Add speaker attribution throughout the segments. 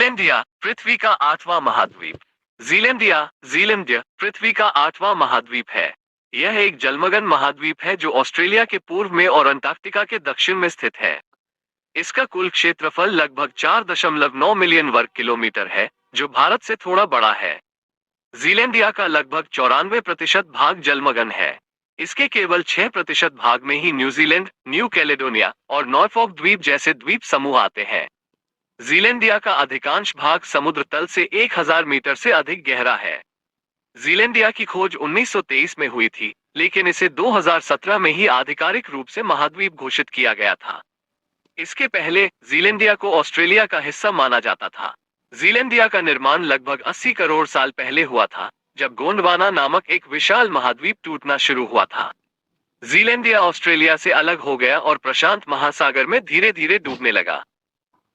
Speaker 1: Zealandia पृथ्वी का 8वां महाद्वीप। Zealandia Zealand पृथ्वी का 8वां महाद्वीप है। यह एक जलमग्न महाद्वीप है जो ऑस्ट्रेलिया के पूर्व में और अंटार्कटिका के दक्षिण में स्थित है। इसका कुल क्षेत्रफल लगभग 4.9 मिलियन वर्ग किलोमीटर है, जो भारत से थोड़ा बड़ा है। जीलैंडिया का लगभग 94% भाग जलमग्न है। इसके केवल 6% भाग में ही न्यूजीलैंड, न्यू कैलेडोनिया और नॉर्फॉक द्वीप जैसे द्वीप समूह आते हैं। जीलैंडिया का अधिकांश भाग समुद्र तल से 1000 मीटर से अधिक गहरा है। जीलैंडिया की खोज 1923 में हुई थी, लेकिन इसे 2017 में ही आधिकारिक रूप से महाद्वीप घोषित किया गया था। इसके पहले जीलैंडिया को ऑस्ट्रेलिया का हिस्सा माना जाता था। जीलैंडिया का निर्माण लगभग 80 करोड़ साल पहले हुआ था, जब गोंडवाना नामक एक विशाल महाद्वीप टूटना शुरू हुआ था। जीलैंडिया ऑस्ट्रेलिया से अलग हो गया और प्रशांत महासागर में धीरे धीरे डूबने लगा।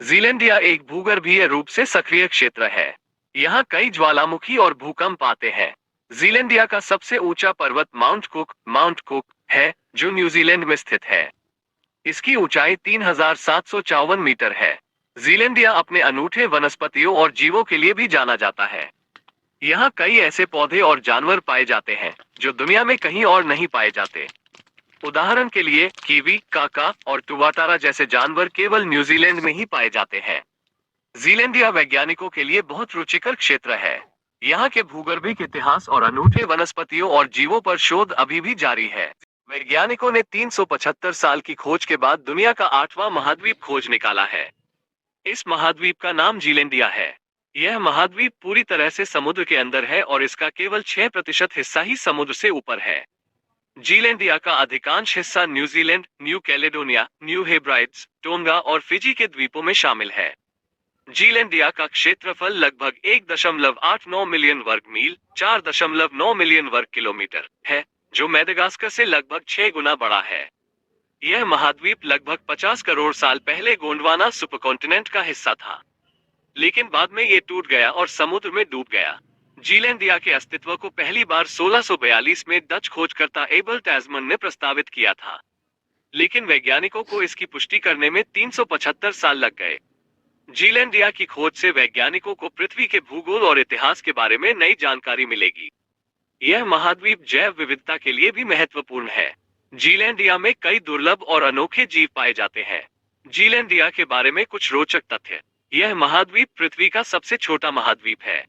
Speaker 1: जीलैंडिया एक भूगर्भीय रूप से सक्रिय क्षेत्र है। यहाँ कई ज्वालामुखी और भूकंप आते हैं। जीलैंडिया का सबसे ऊंचा पर्वत माउंट कुक है, जो न्यूजीलैंड में स्थित है। इसकी ऊंचाई 3754 मीटर है। जीलैंडिया अपने अनूठे वनस्पतियों और जीवों के लिए भी जाना जाता है। यहाँ कई ऐसे पौधे और जानवर पाए जाते हैं जो दुनिया में कहीं और नहीं पाए जाते। उदाहरण के लिए कीवी, काका और टुवाटारा जैसे जानवर केवल न्यूजीलैंड में ही पाए जाते हैं। जीलैंडिया वैज्ञानिकों के लिए बहुत रुचिकर क्षेत्र है। यहाँ के भूगर्भिक इतिहास और अनूठे वनस्पतियों और जीवों पर शोध अभी भी जारी है। वैज्ञानिकों ने 375 साल की खोज के बाद दुनिया का 8वां महाद्वीप खोज निकाला है। इस महाद्वीप का नाम जीलैंडिया है। यह महाद्वीप पूरी तरह से समुद्र के अंदर है और इसका केवल 6% हिस्सा ही समुद्र से ऊपर है। जीलैंडिया का अधिकांश हिस्सा New Zealand, new Caledonia, new Hebrides, tonga और फिजी के द्वीपों में शामिल है। जीलैंडिया का क्षेत्रफल लगभग 1.89 मिलियन वर्ग मील, 4.9 मिलियन वर्ग किलोमीटर है, जो मेडागास्कर से लगभग 6 गुना बड़ा है। यह महाद्वीप लगभग 50 करोड़ साल पहले गोंडवाना सुपरकॉन्टिनेंट का हिस्सा था, लेकिन बाद में ये टूट गया और समुद्र में डूब गया। जीलैंडिया के अस्तित्व को पहली बार 1642 में डच खोजकर्ता एबल टैस्मन ने प्रस्तावित किया था, लेकिन वैज्ञानिकों को इसकी पुष्टि करने में 375 साल लग गए। जीलैंडिया की खोज से वैज्ञानिकों को पृथ्वी के भूगोल और इतिहास के बारे में नई जानकारी मिलेगी। यह महाद्वीप जैव विविधता के लिए भी महत्वपूर्ण है। जीलैंडिया में कई दुर्लभ और अनोखे जीव पाए जाते हैं। जीलैंडिया के बारे में कुछ रोचक तथ्य। यह महाद्वीप पृथ्वी का सबसे छोटा महाद्वीप है।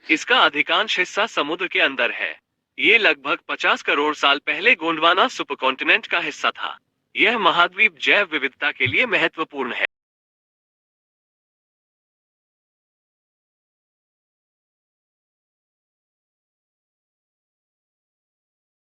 Speaker 1: इसका अधिकांश हिस्सा समुद्र के अंदर है। ये लगभग 50 करोड़ साल पहले गोंडवाना सुपरकॉन्टिनेंट का हिस्सा था। यह महाद्वीप जैव विविधता के लिए महत्वपूर्ण है।